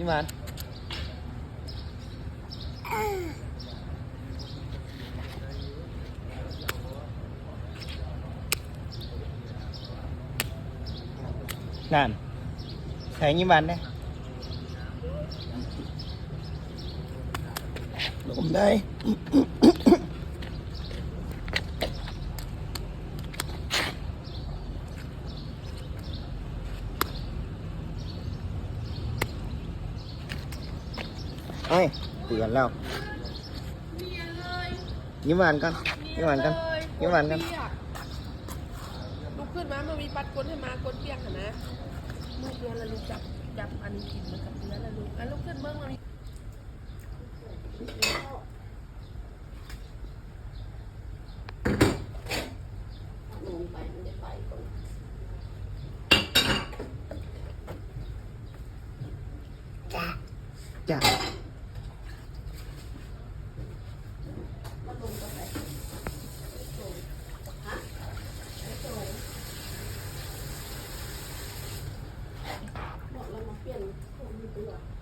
ยิ้มหวานนั่นใส่ยิ้มหวานได้ลมได้เอ้ยเตือนแล้วยิ้มหวานกันยิ้มหวานกันยิ้มหวานกันลุกขึ้นมามันมีปัดก้นให้มากดเปียกนะลูกเดือนละลูกจับอันนี้กินมันกับเดือนละลูกลุกขึ้นเมื่อมันลงไปมันจะไปก่อนจ้าบอกเรามาเปลี่ยนผมดีกว่า